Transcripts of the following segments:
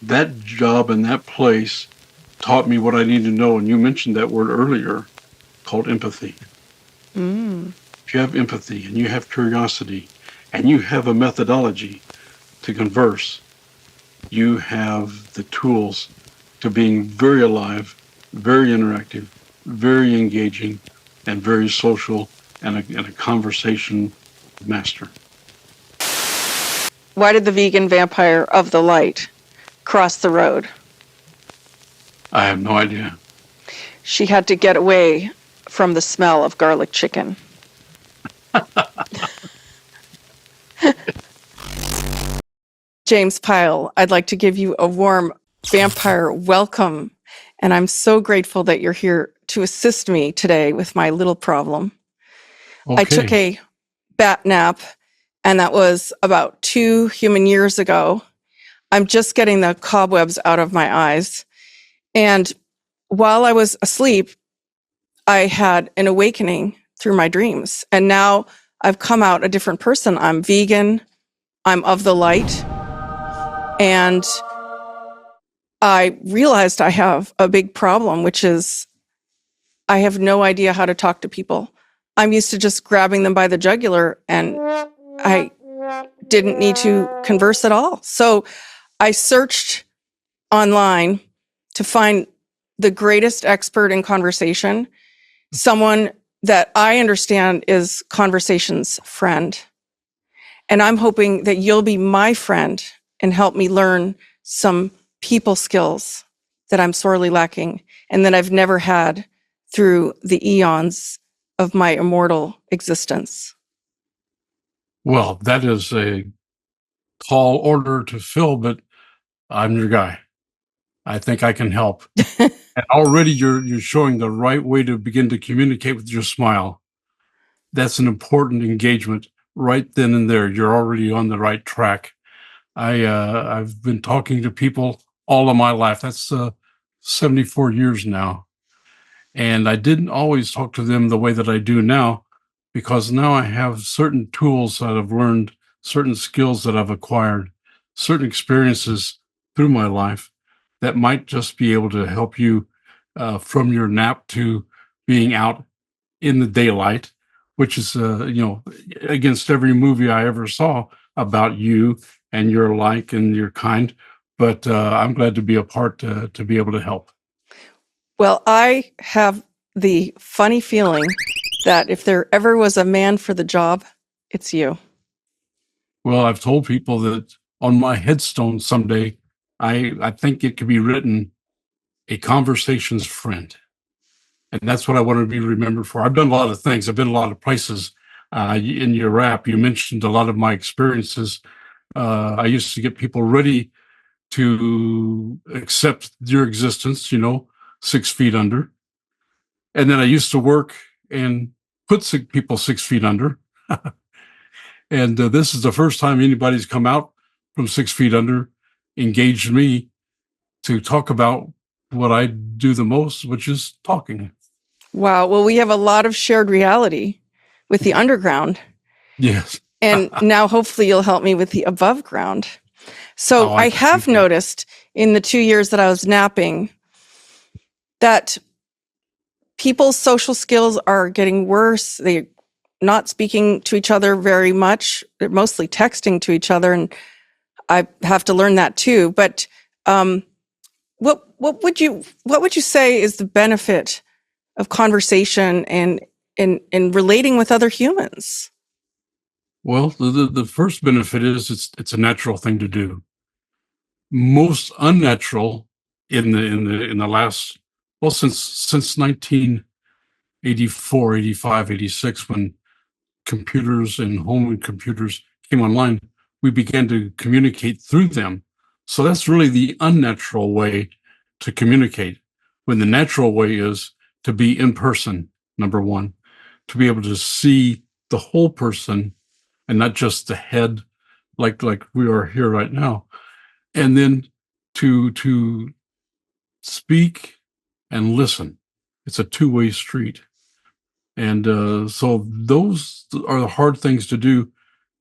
That job and that place taught me what I need to know. And you mentioned that word earlier called empathy. Mm. If you have empathy and you have curiosity and you have a methodology to converse, you have the tools to being very alive, very interactive, very engaging, and very social and a conversation master. Why did the vegan vampire of the light cross the road? I have no idea. She had to get away from the smell of garlic chicken. James Pyle, I'd like to give you a warm vampire welcome. And I'm so grateful that you're here to assist me today with my little problem. I took Okay. a bat nap, and that was about 2 human years ago. I'm just getting the cobwebs out of my eyes. And while I was asleep, I had an awakening through my dreams. And now I've come out a different person. I'm vegan. I'm of the light. And I realized I have a big problem, which is I have no idea how to talk to people. I'm used to just grabbing them by the jugular, and I didn't need to converse at all. So I searched online to find the greatest expert in conversation, someone that I understand is conversation's friend. And I'm hoping that you'll be my friend and help me learn some people skills that I'm sorely lacking and that I've never had through the eons of my immortal existence. Well, that is a tall order to fill, but I'm your guy. I think I can help. And already you're showing the right way to begin to communicate with your smile. That's an important engagement right then and there. You're already on the right track. I've been talking to people all of my life. That's 74 years now. And I didn't always talk to them the way that I do now because now I have certain tools that I've learned, certain skills that I've acquired, certain experiences through my life that might just be able to help you from your nap to being out in the daylight, which is, against every movie I ever saw about you and your like and your kind. But I'm glad to be a part to be able to help. Well, I have the funny feeling that if there ever was a man for the job, it's you. Well, I've told people that on my headstone someday, I think it could be written a conversation's friend. And that's what I want to be remembered for. I've done a lot of things. I've been a lot of places. In your rap, you mentioned a lot of my experiences. I used to get people ready to accept your existence, 6 feet under. And then I used to work and put people 6 feet under. And this is the first time anybody's come out from 6 feet under, engaged me to talk about what I do the most, which is talking. Wow. Well, we have a lot of shared reality with the underground. Yes. And now hopefully you'll help me with the above ground. So Oh, I I have appreciate it. noticed in the 2 years that I was napping that people's social skills are getting worse. They're not speaking to each other very much. They're mostly texting to each other. And I have to learn that too. But what would you say is the benefit of conversation and in relating with other humans? Well, the first benefit is it's a natural thing to do. Most unnatural in the last, well, since 1984, 85, 86, when computers and home computers came online, we began to communicate through them. So that's really the unnatural way to communicate. When the natural way is to be in person, number one, to be able to see the whole person and not just the head, like we are here right now, and then to speak and listen. It's a two-way street. And so those are the hard things to do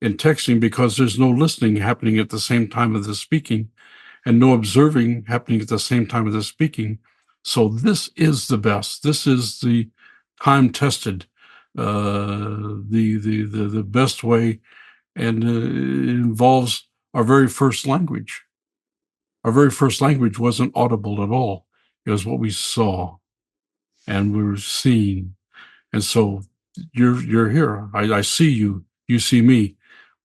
in texting because there's no listening happening at the same time as the speaking. and no observing happening at the same time as the speaking. So this is the best. This is the time tested, the best way, and it involves our very first language. Our very first language wasn't audible at all. It was what we saw and we were seeing. And so you're here. I see you. You see me.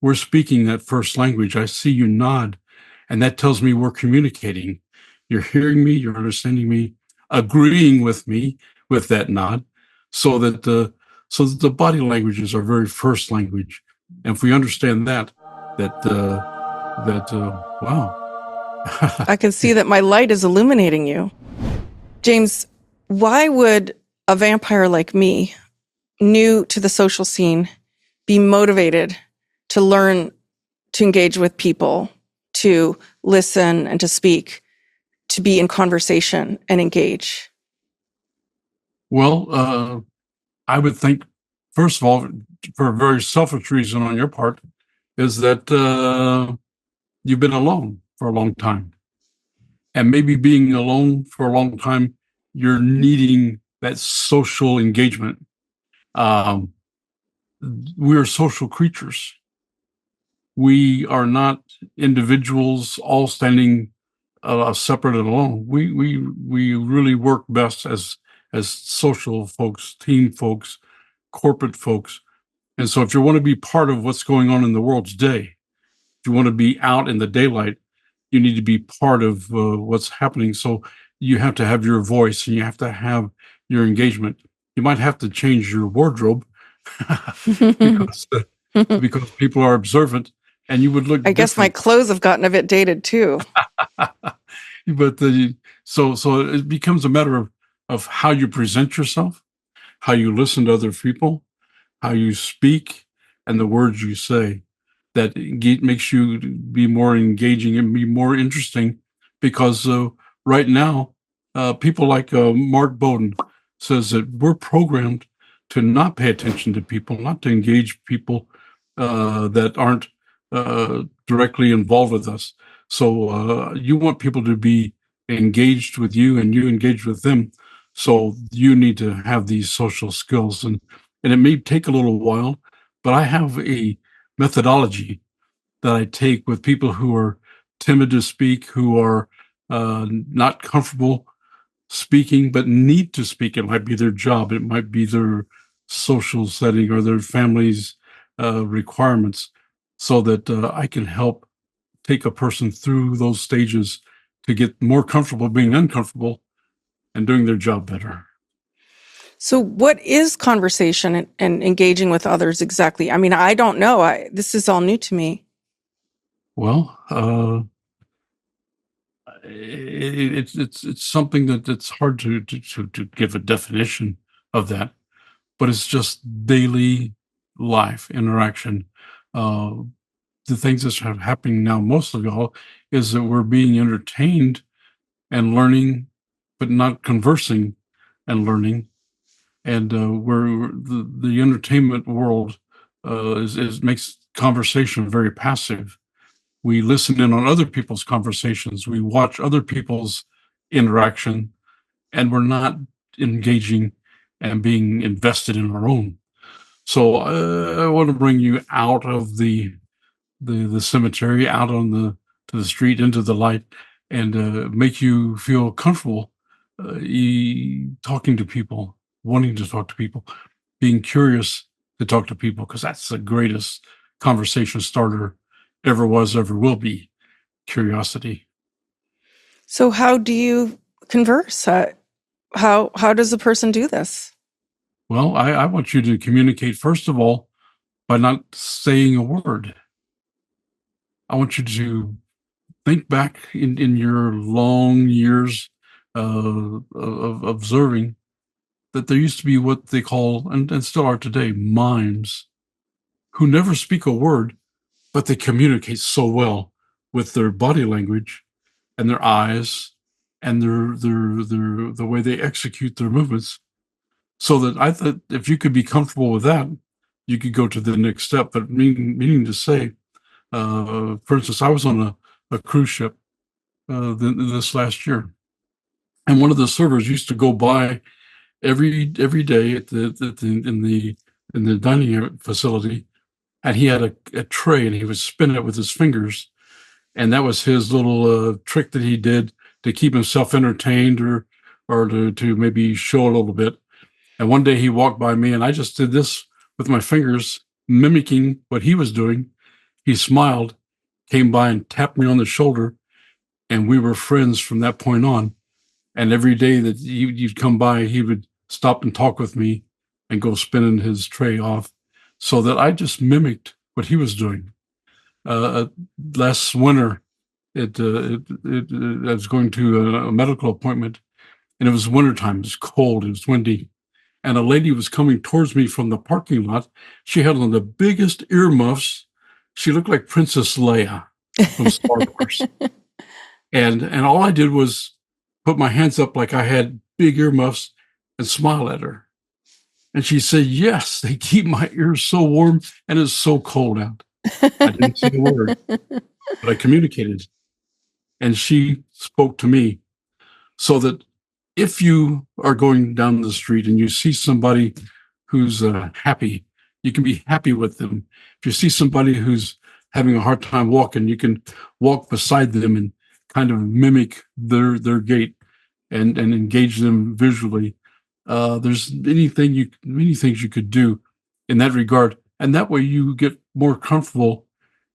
We're speaking that first language. I see you nod, and that tells me we're communicating. You're hearing me. You're understanding me, agreeing with me with that nod, so that the body language is our very first language. And if we understand that, wow. I can see that my light is illuminating you. James, why would a vampire like me, new to the social scene, be motivated to learn to engage with people, to listen and to speak, to be in conversation and engage? Well, I would think, first of all, for a very selfish reason on your part, is that you've been alone for a long time. And maybe being alone for a long time, you're needing that social engagement. Um, we're social creatures. We are not individuals all standing separate and alone. We really work best as social folks, team folks, corporate folks. And so if you want to be part of what's going on in the world today, if you want to be out in the daylight, you need to be part of what's happening. So you have to have your voice and you have to have your engagement. You might have to change your wardrobe because because people are observant, and you would look I guess my different. clothes have gotten a bit dated too. But so it becomes a matter of how you present yourself, how you listen to other people, how you speak, and the words you say that makes you be more engaging and be more interesting. Because right now, people like Mark Bowden says that we're programmed to not pay attention to people, not to engage people that aren't directly involved with us. So you want people to be engaged with you and you engage with them. So you need to have these social skills, and it may take a little while, but I have a methodology that I take with people who are timid to speak, who are not comfortable speaking, but need to speak. It might be their job, it might be their social setting or their family's requirements, so that I can help take a person through those stages to get more comfortable being uncomfortable and doing their job better. So what is conversation and engaging with others exactly? I mean, I don't know. This is all new to me. Well, it's something that it's hard to give a definition of that, but it's just daily life interaction. Uh, the things that are happening now, most of all, is that we're being entertained and learning, but not conversing and learning. And where the entertainment world is makes conversation very passive. We listen in on other people's conversations. We watch other people's interaction, and we're not engaging and being invested in our own. So I want to bring you out of the cemetery, out on the to the street, into the light, and make you feel comfortable talking to people, wanting to talk to people, being curious to talk to people, because that's the greatest conversation starter ever was, ever will be. Curiosity. So how do you converse? How does a person do this? Well, I want you to communicate, first of all, by not saying a word. I want you to think back in your long years of observing that there used to be what they call, and still are today, mimes who never speak a word, but they communicate so well with their body language and their eyes and the way they execute their movements. So that I thought if you could be comfortable with that, you could go to the next step. But meaning to say, for instance, I was on a cruise ship, this last year. And one of the servers used to go by every day in the dining facility, and he had a tray, and he would spin it with his fingers, and that was his little trick that he did to keep himself entertained, or to maybe show a little bit. And one day he walked by me, and I just did this with my fingers, mimicking what he was doing. He smiled, came by and tapped me on the shoulder, and we were friends from that point on. And every day that you'd come by, he would stop and talk with me and go spinning his tray off, so that I just mimicked what he was doing. Uh, Last winter, I was going to a medical appointment, and it was wintertime. It was cold. It was windy. And a lady was coming towards me from the parking lot. She had on the biggest earmuffs. She looked like Princess Leia from Star Wars. And all I did was put my hands up like I had big earmuffs and smile at her. And she said, "Yes, they keep my ears so warm, and it's so cold out." I didn't say a word, but I communicated. And she spoke to me, so that if you are going down the street and you see somebody who's happy, you can be happy with them. If you see somebody who's having a hard time walking, you can walk beside them and kind of mimic their gait, and engage them visually. There's many things you could do in that regard, and that way you get more comfortable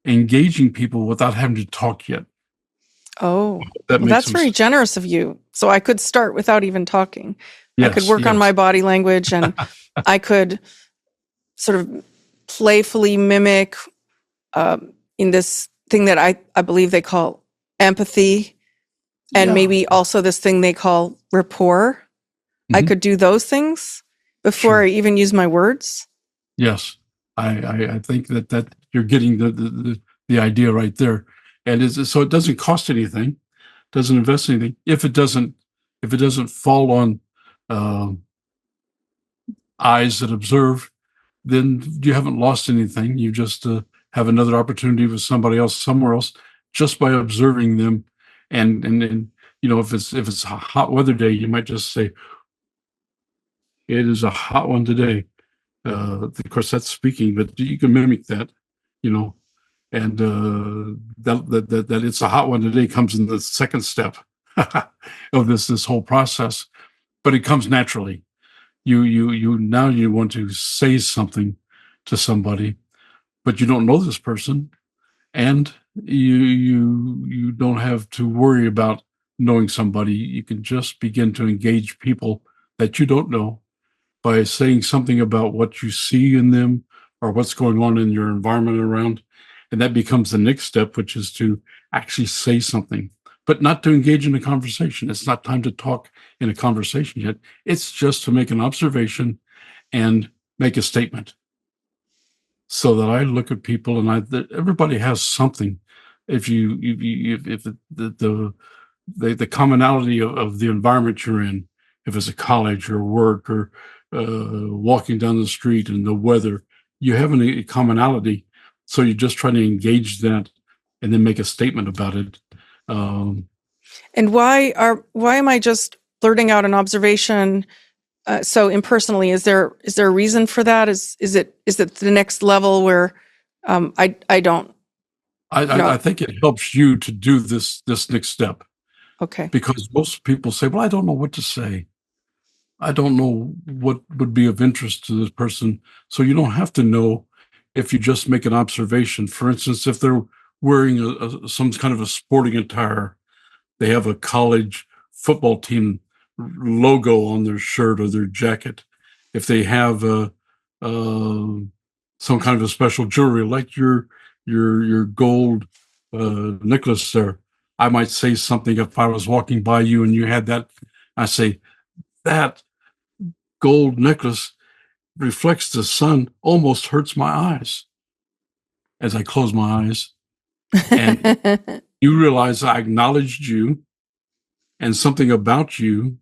engaging people without having to talk yet. Oh, That well, makes that's some very sense. generous of you. So I could start without even talking. I could Yes, work on yes, my body language, and I could sort of playfully mimic in this thing that I believe they call empathy, and yeah. maybe also this thing they call rapport. I Mhm. could do those things before Sure. I even use my words. Yes, I think that you're getting the idea right there, and so it doesn't cost anything, doesn't invest anything. If it doesn't fall on uh, eyes that observe, then you haven't lost anything. You just have another opportunity with somebody else somewhere else, just by observing them. And if it's a hot weather day, you might just say, "It is a hot one today." Of course, that's speaking, but you can mimic that, you know. And that it's a hot one today comes in the second step of this whole process, but it comes naturally. You now you want to say something to somebody, but you don't know this person, and you don't have to worry about knowing somebody. You can just begin to engage people that you don't know by saying something about what you see in them or what's going on in your environment around. And that becomes the next step, which is to actually say something, but not to engage in a conversation. It's not time to talk in a conversation yet. It's just to make an observation and make a statement, so that I look at people, and everybody has something. If the commonality of the environment you're in, if it's a college or work or walking down the street and the weather, you have a commonality. So you just try to engage that and then make a statement about it. Um, And why am I just blurting out an observation so impersonally? Is there a reason for that? Is it the next level where I don't I think it helps you to do this next step, okay. because most people say, "Well, I don't know what to say. I don't know what would be of interest to this person." So you don't have to know if you just make an observation. For instance, if they're wearing some kind of a sporting attire, they have a college football team logo on their shirt or their jacket. If they have uh, some kind of a special jewelry, like your gold necklace there, I might say something. If I was walking by you and you had that, I say, "That gold necklace reflects the sun, almost hurts my eyes," as I close my eyes. And you realize I acknowledged you and something about you,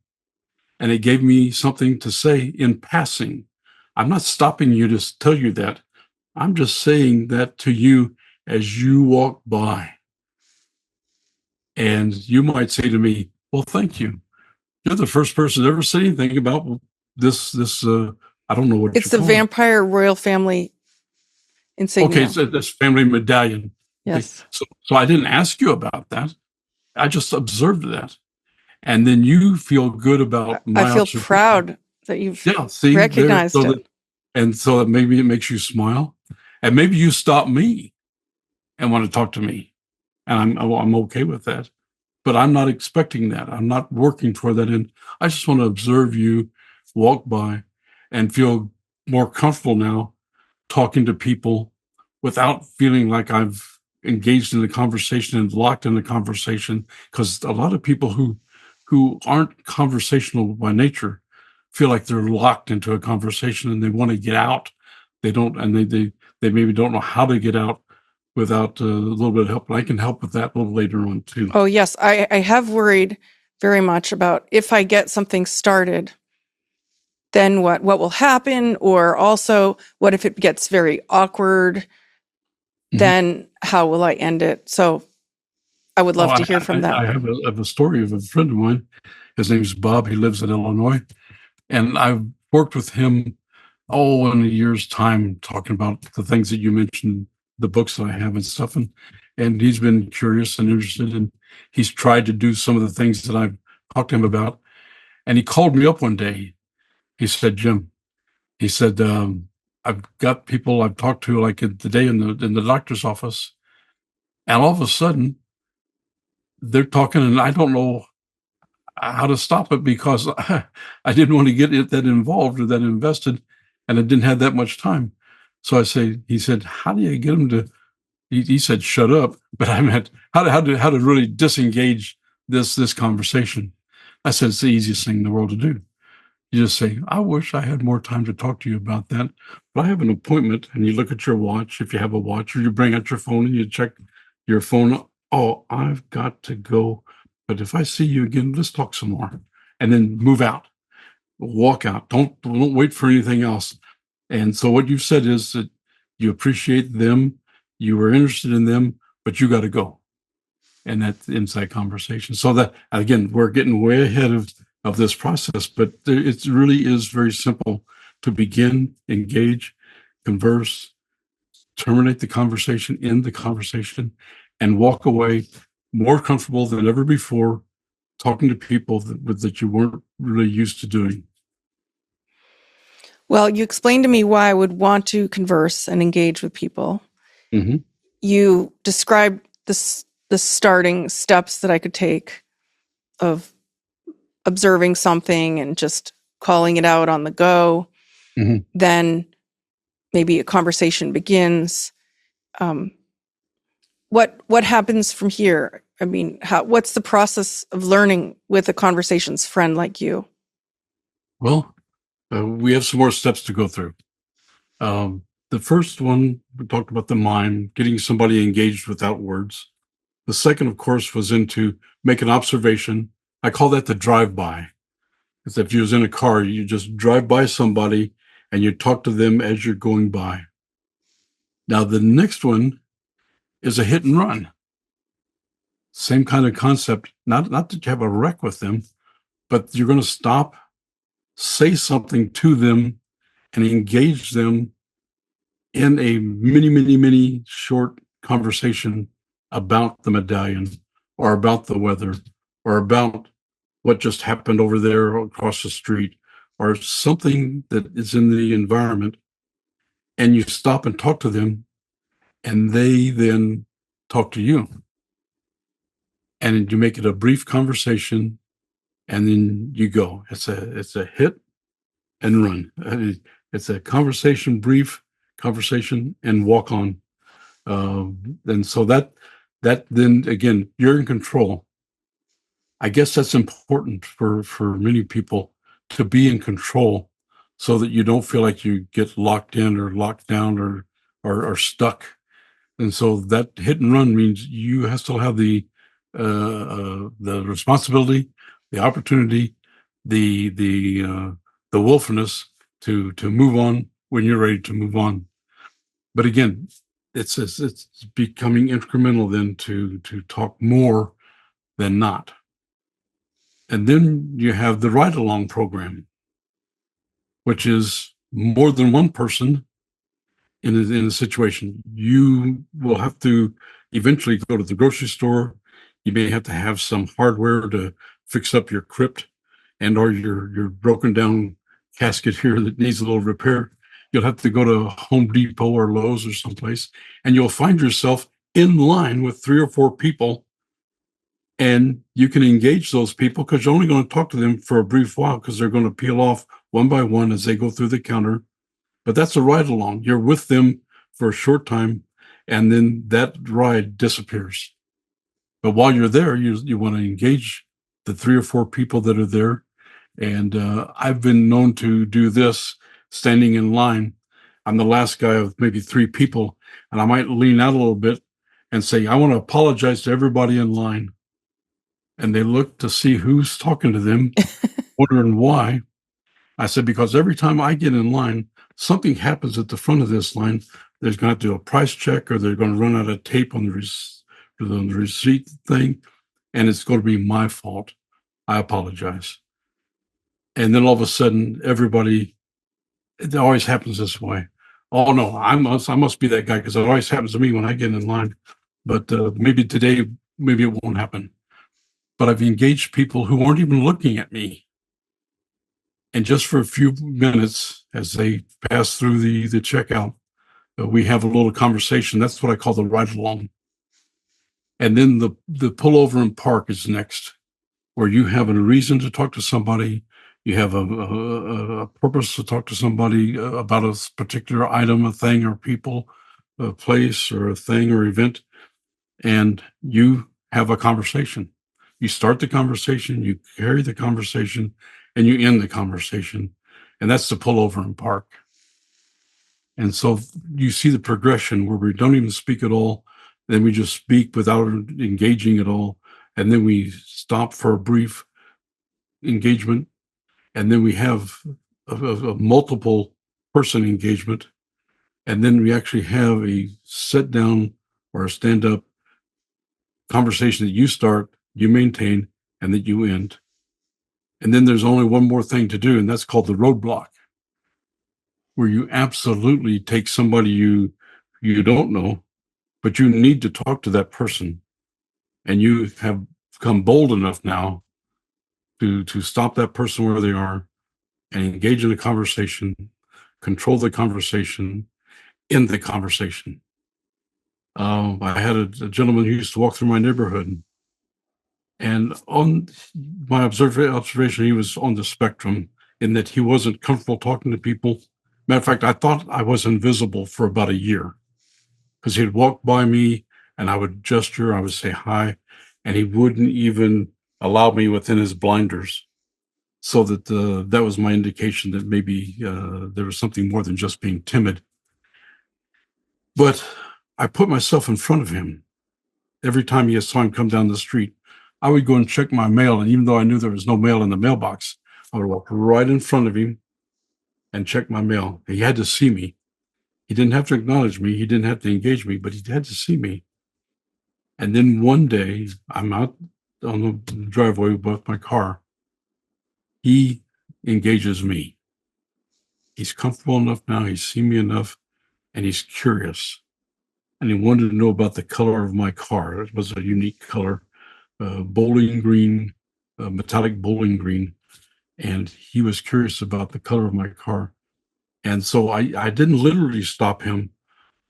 and it gave me something to say in passing. I'm not stopping you to tell you that. I'm just saying that to you as you walk by. And you might say to me, well, thank you. You're the first person to ever say anything about this, I don't know what It's you the call it. vampire royal family Okay, insignia. so this family medallion. Okay, Yes. so I didn't ask you about that. I just observed that. And then you feel good about I my feel observation. proud that you've Yeah, see there, recognized it. so that maybe it makes you smile, and maybe you stop me and want to talk to me, and I'm okay with that. But I'm not expecting that. I'm not working toward that end. I just want to observe you walk by and feel more comfortable now talking to people without feeling like I've engaged in the conversation and locked in the conversation. Because a lot of people who aren't conversational by nature feel like they're locked into a conversation and they want to get out. They don't, and they maybe don't know how to get out without a little bit of help. And I can help with that a little later on too. Oh, yes. I have worried very much about if I get something started, then what will happen? Or also, what if it gets very awkward? Mhm. Then how will I end it? So I would Oh, love to hear from that. I have a story of a friend of mine. His name's Bob. He lives in Illinois, and I've worked with him in a year's time talking about the things that you mentioned, the books that I have and stuff, and he's been curious and interested, and he's tried to do some of the things that I've talked to him about. And he called me up one day. He said, Jim, he said, I've got people I've talked to like today in the doctor's office, and all of a sudden they're talking, and I don't know how to stop it because I didn't want to get it that involved or that invested, and I didn't have that much time. So he said, how do you get them to? He said, shut up. But I meant how to really disengage this conversation. I said, it's the easiest thing in the world to do. You just say, I wish I had more time to talk to you about that, but I have an appointment. And you look at your watch, if you have a watch, or you bring out your phone and you check your phone. Oh, I've got to go. But if I see you again, let's talk some more. And then move out, walk out. Don't wait for anything else. And so what you've said is that you appreciate them, you were interested in them, but you got to go. And that's inside conversation. So that again, we're getting way ahead of this process, but it really is very simple to begin, engage, converse, terminate the conversation, end the conversation, and walk away more comfortable than ever before, talking to people that you weren't really used to doing. Well, you explained to me why I would want to converse and engage with people. Mm-hmm. You described the starting steps that I could take of observing something and just calling it out on the go. Mm-hmm. Then maybe a conversation begins. What happens from here? I mean, what's the process of learning with a conversations friend like you? Well, we have some more steps to go through. The first one, we talked about the mind, getting somebody engaged without words. The second, of course, was into make an observation. I call that the drive-by. It's if you was in a car, you just drive by somebody and you talk to them as you're going by. Now, the next one is a hit and run. Same kind of concept. Not that you have a wreck with them, but you're going to stop, say something to them, and engage them in a mini short conversation about the medallion or about the weather or about what just happened over there across the street or something that is in the environment. And you stop and talk to them, and they then talk to you. And you make it a brief conversation, and then you go. It's a hit and run. It's a conversation, brief conversation, and walk on. And so that then again, you're in control. I guess that's important for many people to be in control, so that you don't feel like you get locked in or locked down or stuck. And so that hit and run means you still have the responsibility, the opportunity, the willfulness to move on when you're ready to move on. But again, it's becoming incremental then to talk more than not. And then you have the ride along program, which is more than one person in a situation. You will have to eventually go to the grocery store. You may have to have some hardware to fix up your crypt and or your broken down casket here that needs a little repair. You'll have to go to Home Depot or Lowe's or someplace, and you'll find yourself in line with 3 or 4 people. And you can engage those people because you're only going to talk to them for a brief while because they're going to peel off one by one as they go through the counter. But that's a ride along. You're with them for a short time, and then that ride disappears. But while you're there, you want to engage the 3 or 4 people that are there. And I've been known to do this standing in line. I'm the last guy of maybe 3 people, and I might lean out a little bit and say, I want to apologize to everybody in line. And they look to see who's talking to them, wondering why. I said, because every time I get in line, something happens at the front of this line. There's going to do a price check, or they're going to run out of tape on the receipt thing, and it's going to be my fault. I apologize. And then all of a sudden, everybody, it always happens this way. Oh no, I must be that guy because it always happens to me when I get in line. But maybe today, maybe it won't happen. But I've engaged people who aren't even looking at me. And just for a few minutes, as they pass through the checkout, we have a little conversation. That's what I call the ride along. And then the pull over and park is next, where you have a reason to talk to somebody. You have a purpose to talk to somebody about a particular item, a thing, or people, a place, or a thing or event, and you have a conversation. You start the conversation, you carry the conversation, and you end the conversation. And that's the pull over and park. And so you see the progression where we don't even speak at all. Then we just speak without engaging at all. And then we stop for a brief engagement. And then we have a multiple person engagement. And then we actually have a sit down or a stand up conversation that you start, you maintain, and that you end. And then there's only one more thing to do, and that's called the roadblock, where you absolutely take somebody you don't know, but you need to talk to that person. And you have become bold enough now to stop that person where they are and engage in a conversation, control the conversation, end the conversation. I had a gentleman who used to walk through my neighborhood, and on my observation, he was on the spectrum in that he wasn't comfortable talking to people. Matter of fact, I thought I was invisible for about a year because he'd walk by me and I would gesture, I would say hi, and he wouldn't even allow me within his blinders. So that that was my indication that maybe there was something more than just being timid. But I put myself in front of him. Every time he saw him come down the street, I would go and check my mail. And even though I knew there was no mail in the mailbox, I would walk right in front of him and check my mail. He had to see me. He didn't have to acknowledge me. He didn't have to engage me, but he had to see me. And then one day, I'm out on the driveway with my car. He engages me. He's comfortable enough now. He's seen me enough, and he's curious. And he wanted to know about the color of my car. It was a unique color, bowling green, metallic bowling green. And he was curious about the color of my car. And so I didn't literally stop him,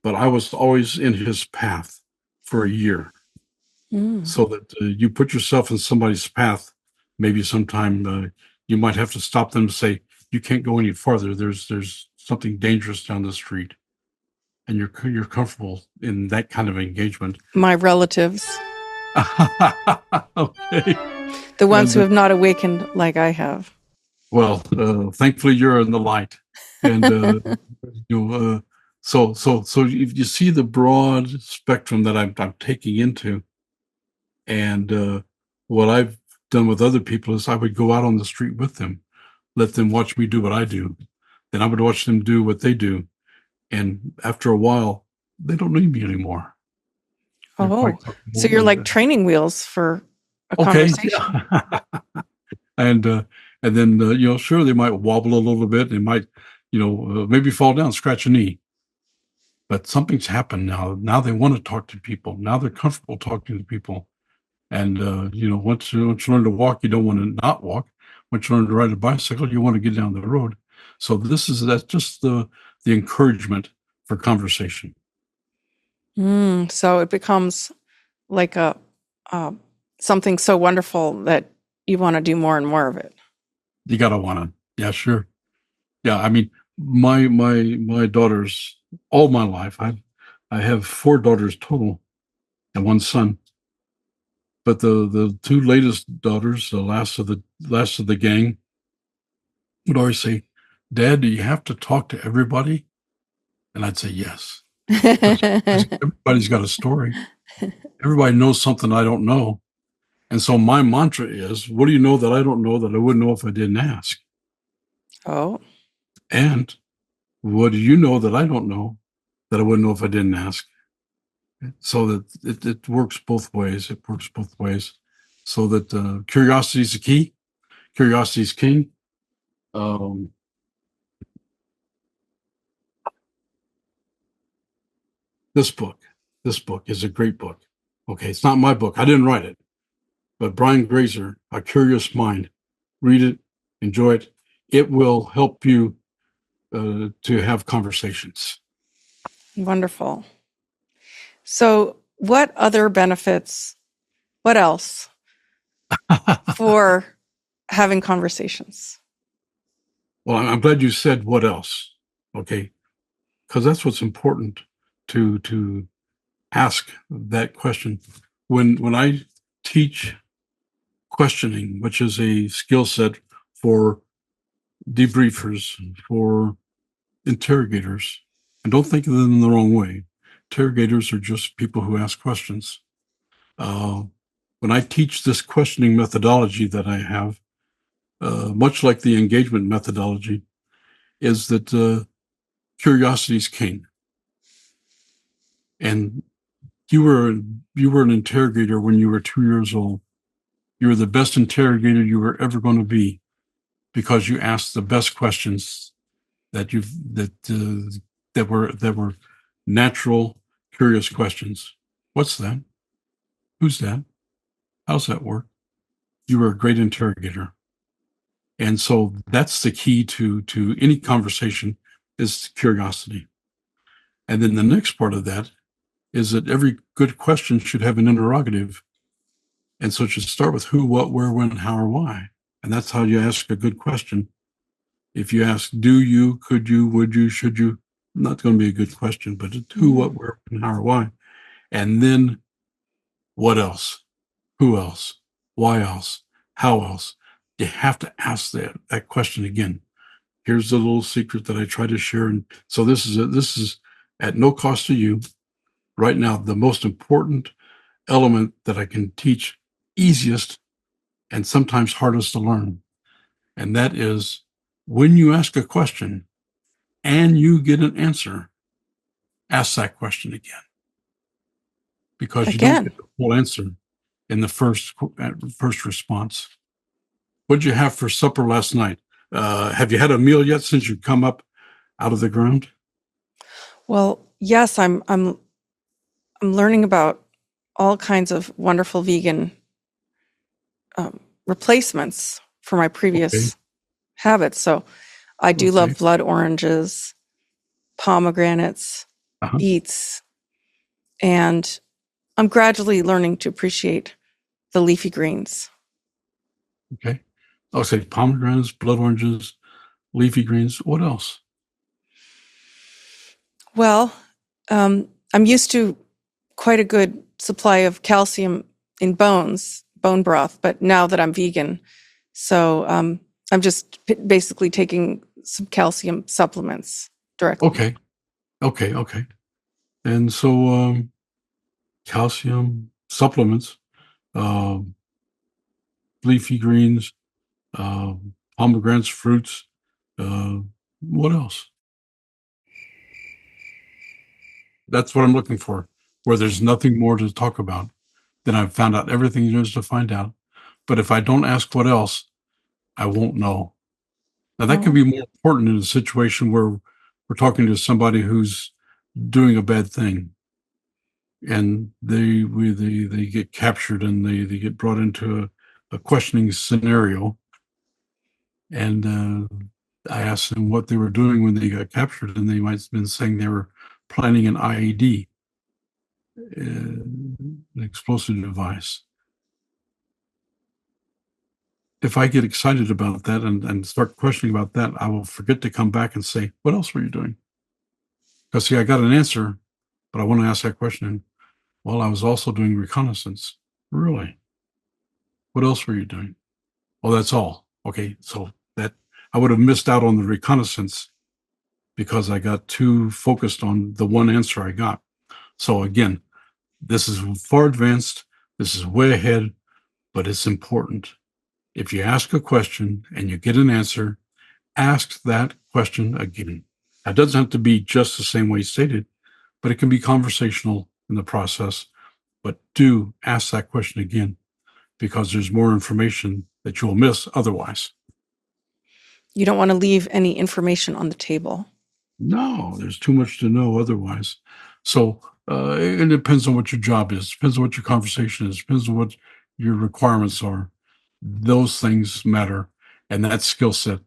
but I was always in his path for a year. So that you put yourself in somebody's path, maybe sometime you might have to stop them and say, you can't go any farther. There's something dangerous down the street. And you're comfortable in that kind of engagement. My relatives, Okay. the ones who have not awakened like I have. Well, thankfully you're in the light, and so if you see the broad spectrum that I'm taking into, and what I've done with other people is I would go out on the street with them, let them watch me do what I do, then I would watch them do what they do, and after a while, they don't need me anymore. Oh, so you're like training wheels for a Okay. conversation. Yeah. and then sure, they might wobble a little bit. They might, maybe fall down, scratch a knee. But something's happened now. Now they want to talk to people. Now they're comfortable talking to people. And once you learn to walk, you don't want to not walk. Once you learn to ride a bicycle, you want to get down the road. So that's just the encouragement for conversation. So it becomes like a something so wonderful that you want to do more and more of it. You gotta want to. Yeah, sure. Yeah, I mean, my daughters, all my life, I have 4 daughters total and 1 son. But the 2 latest daughters, the last of the gang, would always say, "Dad, do you have to talk to everybody?" And I'd say, "Yes," because everybody's got a story. Everybody knows something I don't know. And so my mantra is, what do you know that I don't know that I wouldn't know if I didn't ask? Oh, And what do you know that I don't know that I wouldn't know if I didn't ask? So that it works both ways. It works both ways. So that curiosity is the key. Curiosity is king. Um, this book, this book is a great book. Okay, it's not my book. I didn't write it, but Brian Grazer, A Curious Mind. Read it, enjoy it. It will help you to have conversations. wonderful. So, what other benefits, what else for having conversations? Well, I'm glad you said what else. Okay, because that's what's important to ask that question. When I teach questioning, which is a skill set for debriefers, for interrogators, and don't think of them in the wrong way. Interrogators are just people who ask questions. Uh, when I teach this questioning methodology that I have, much like the engagement methodology, is that curiosity is king. And you were an interrogator when you were 2 years old. You were the best interrogator you were ever going to be because you asked the best questions that were natural, curious questions. What's that? Who's that? How's that work? You were a great interrogator. And so that's the key to any conversation is curiosity. And then the next part of that is that every good question should have an interrogative. And so it should start with who, what, where, when, how, or why. And that's how you ask a good question. If you ask, do you, could you, would you, should you, not going to be a good question, but it's who, what, where, when, how, or why. And then what else? Who else? Why else? How else? You have to ask that question again. Here's the little secret that I try to share. And so this is at no cost to you. Right now, the most important element that I can teach easiest and sometimes hardest to learn. And that is when you ask a question and you get an answer, ask that question again. Because you don't Again, get the full answer in the first response. What'd you have for supper last night? Have you had a meal yet since you come up out of the ground? well, yes, I'm learning about all kinds of wonderful vegan replacements for my Okay. previous habits. So I do Okay. love blood oranges, pomegranates, Uh-huh. beets, and I'm gradually learning to appreciate the leafy greens. Okay. I'll say pomegranates, blood oranges, leafy greens. What else? Well, I'm used to quite a good supply of calcium in bone broth, but now that I'm vegan, so I'm just basically taking some calcium supplements directly. Okay. Okay. Okay. And so calcium supplements, um, leafy greens, pomegranates, fruits. Uh, what else? That's what I'm looking for, where there's nothing more to talk about. Then I've found out everything there is to find out. But if I don't ask what else, I won't know. Now, that can Oh, be more important in a situation where we're talking to somebody who's doing a bad thing, and they get captured and they get brought into a questioning scenario. And I asked them what they were doing when they got captured, and they might have been saying they were planning an IED, an explosive device. If I get excited about that and start questioning about that, I will forget to come back and say, what else were you doing? Because, see, I got an answer, but I want to ask that question. Well, I was also doing reconnaissance. Really? What else were you doing? Oh, that's all. Okay. So that I would have missed out on the reconnaissance because I got too focused on the one answer I got. So again, this is far advanced. This is way ahead, but it's important. If you ask a question and you get an answer, ask that question again. It doesn't have to be just the same way stated, but it can be conversational in the process. But do ask that question again because there's more information that you'll miss otherwise. you don't want to leave any information on the table. No, there's too much to know otherwise. So it depends on what your job is, depends on what your conversation is, depends on what your requirements are. Those things matter. And that skill set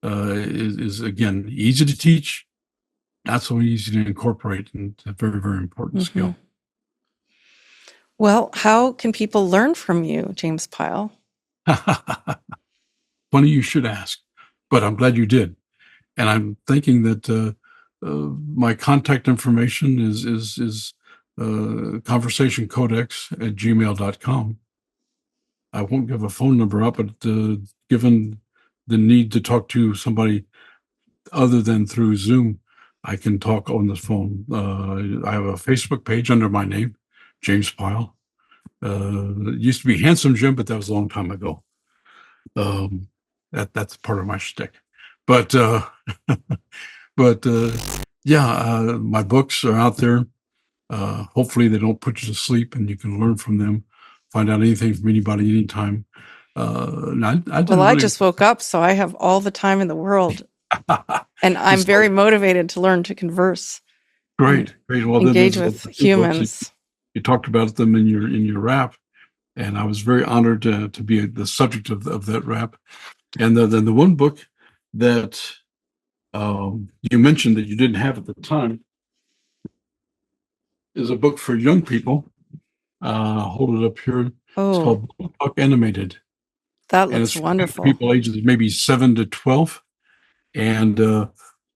is, again, easy to teach, not so easy to incorporate, and it's a very, very important skill. Well, how can people learn from you, James Pyle? Funny you should ask, but I'm glad you did. And I'm thinking that my contact information is conversationcodex@gmail.com. I won't give a phone number up, but given the need to talk to somebody other than through Zoom, I can talk on the phone. I have a Facebook page under my name, James Pyle. It used to be Handsome Jim, but that was a long time ago. That's part of my shtick. But but yeah, my books are out there. Hopefully, they don't put you to sleep, and you can learn from them. Find out anything from anybody, anytime. Well, I just woke up, so I have all the time in the world, and I'm very motivated to learn to converse. Great. Well, engage with humans. You talked about them in your rap, and I was very honored to be the subject of that rap. And the one book that you mentioned that you didn't have at the time is a book for young people. Hold it up here. It's called Book Animated. That looks wonderful. People ages maybe 7 to 12. And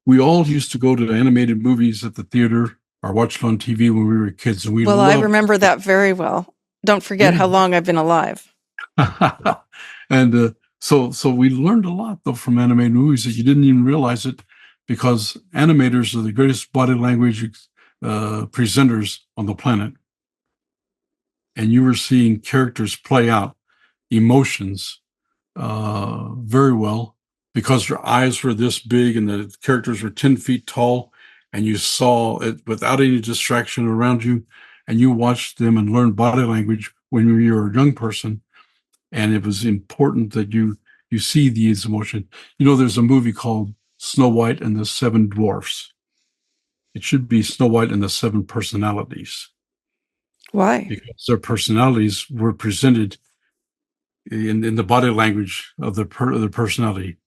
we all used to go to animated movies at the theater or watch it on TV when we were kids. And I remember that very well. Don't forget how long I've been alive. And so we learned a lot, though, from animated movies that you didn't even realize it, because animators are the greatest body language presenters on the planet. And you were seeing characters play out emotions very well because your eyes were this big and the characters were 10 feet tall, and you saw it without any distraction around you, and you watched them and learned body language when you were a young person. And it was important that you see these emotions. There's a movie called Snow White and the Seven Dwarfs. It should be Snow White and the Seven Personalities. Why? Because their personalities were presented in the body language of the personality.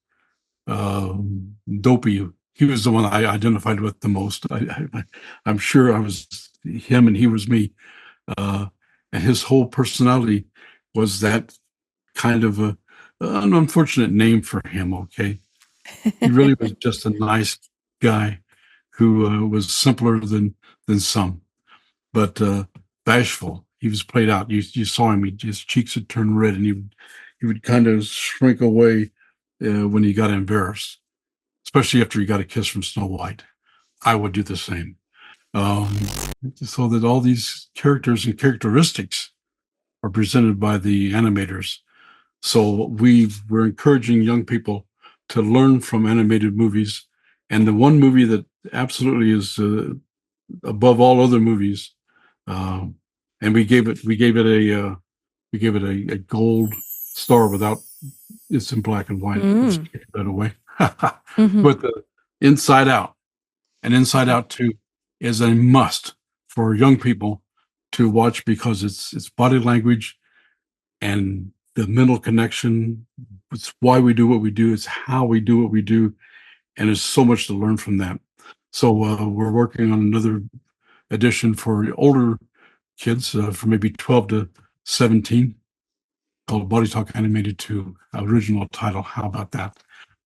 Dopey, he was the one I identified with the most. I'm sure I was him and he was me. And his whole personality was that kind of an unfortunate name for him. Okay, he really was just a nice guy who was simpler than some, but bashful. He was played out. You saw him. His cheeks would turn red, and he would kind of shrink away when he got embarrassed, especially after he got a kiss from Snow White. I would do the same. So that all these characters and characteristics are presented by the animators. So we're encouraging young people to learn from animated movies. And the one movie that absolutely is above all other movies, and we gave it a gold store without it's in black and white. Let's take that away. Mm-hmm. But the Inside Out and Inside Out 2 is a must for young people to watch because it's body language and the mental connection. It's why we do what we do. It's how we do what we do. And there's so much to learn from that. So we're working on another edition for older kids from maybe 12 to 17 called Body Talk Animated 2, original title. How about that?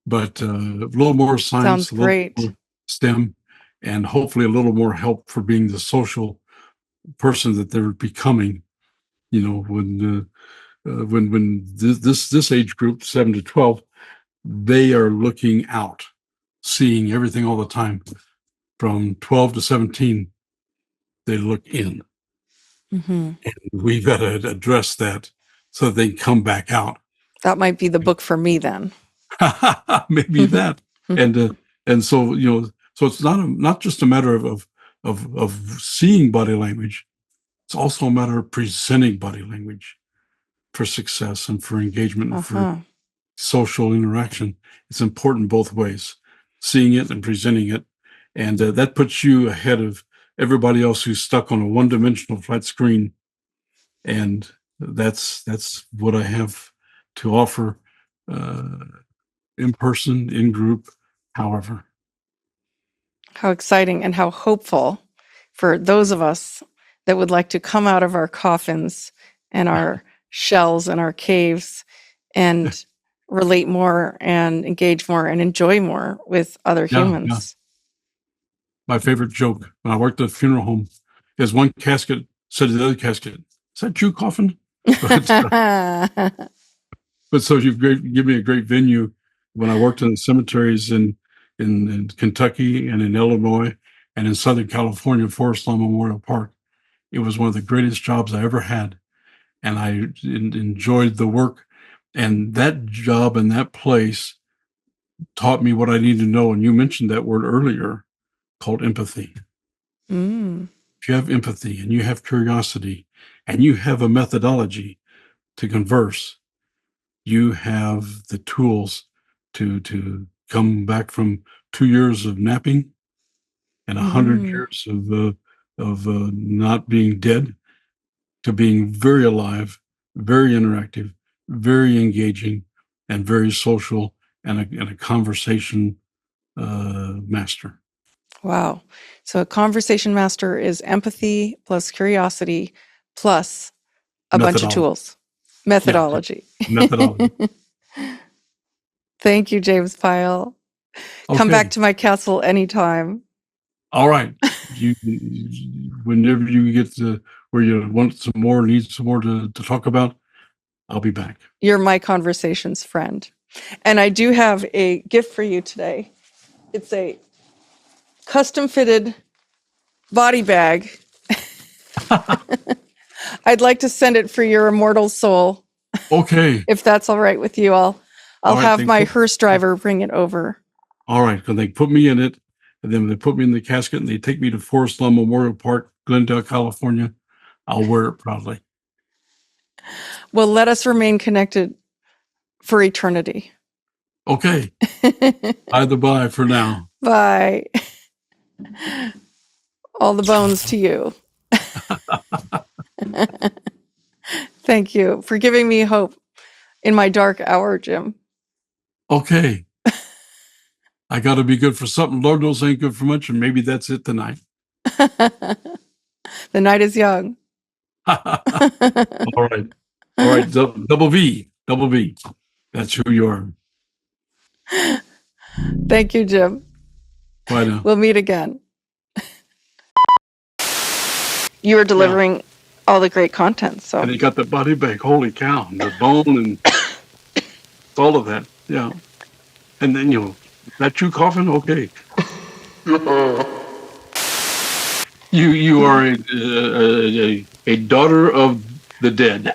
But a little more science, Sounds great. A little more STEM, and hopefully a little more help for being the social person that they're becoming. You know, when this age group, 7 to 12, they are looking out, seeing everything all the time. From 12 to 17, they look in. Mm-hmm. And we've got to address that so that they can come back out. That might be the book for me then. Maybe that. And so, so it's not just a matter of seeing body language. It's also a matter of presenting body language for success and for engagement and for social interaction. It's important both ways, seeing it and presenting it. And that puts you ahead of everybody else who's stuck on a one-dimensional flat screen. And that's what I have to offer in person, in group, however. How exciting and how hopeful for those of us that would like to come out of our coffins and our shells and our caves and relate more and engage more and enjoy more with other humans. Yeah. My favorite joke when I worked at a funeral home is one casket said to the other casket, "Is that you coughing?" But so you've given me a great venue. When I worked in the cemeteries in Kentucky and in Illinois and in Southern California, Forest Lawn Memorial Park, it was one of the greatest jobs I ever had. And I enjoyed the work. And that job and that place taught me what I need to know. And you mentioned that word earlier called empathy. If you have empathy and you have curiosity and you have a methodology to converse, you have the tools to come back from 2 years of napping and 100 years of not being dead to being very alive, very interactive, very engaging, and very social, and a conversation master. Wow. So a conversation master is empathy plus curiosity plus a bunch of tools. Methodology. Yeah, methodology. Thank you, James Pyle. Okay. Come back to my castle anytime. All right. Whenever you get to where you want some more, need some more to talk about, I'll be back. You're my conversations friend. And I do have a gift for you today. It's a custom fitted body bag. I'd like to send it for your immortal soul. Okay. If that's all right with you, I'll have my hearse driver bring it over. All right. Because they put me in it, and then they put me in the casket, and they take me to Forest Lawn Memorial Park, Glendale, California. I'll wear it proudly. Well, let us remain connected for eternity. Okay. Bye for now. Bye. All the bones to you. Thank you for giving me hope in my dark hour, Jim. Okay. I got to be good for something. Lord knows I ain't good for much, and maybe that's it tonight. The night is young. All right. Double V. That's who you are. Thank you, Jim. Bye now. We'll meet again. You are delivering all the great content. So. And you got the body bag. Holy cow. And the bone and all of that. Yeah. And then, that you coughing? Okay. You are a daughter of the dead.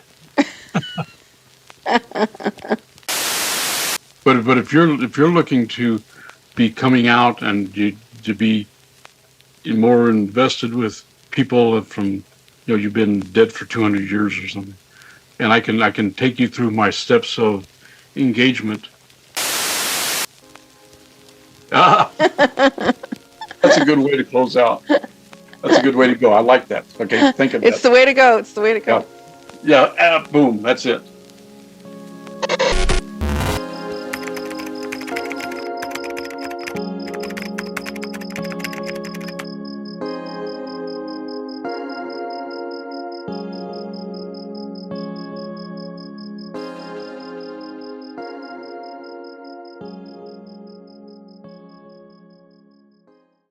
But if you're looking to be coming out and to be more invested with people from, you've been dead for 200 years or something, and I can take you through my steps of engagement. That's a good way to close out. That's a good way to go. I like that. Okay, think of It's that. the way to go. It's the way to go. Yeah, boom, that's it.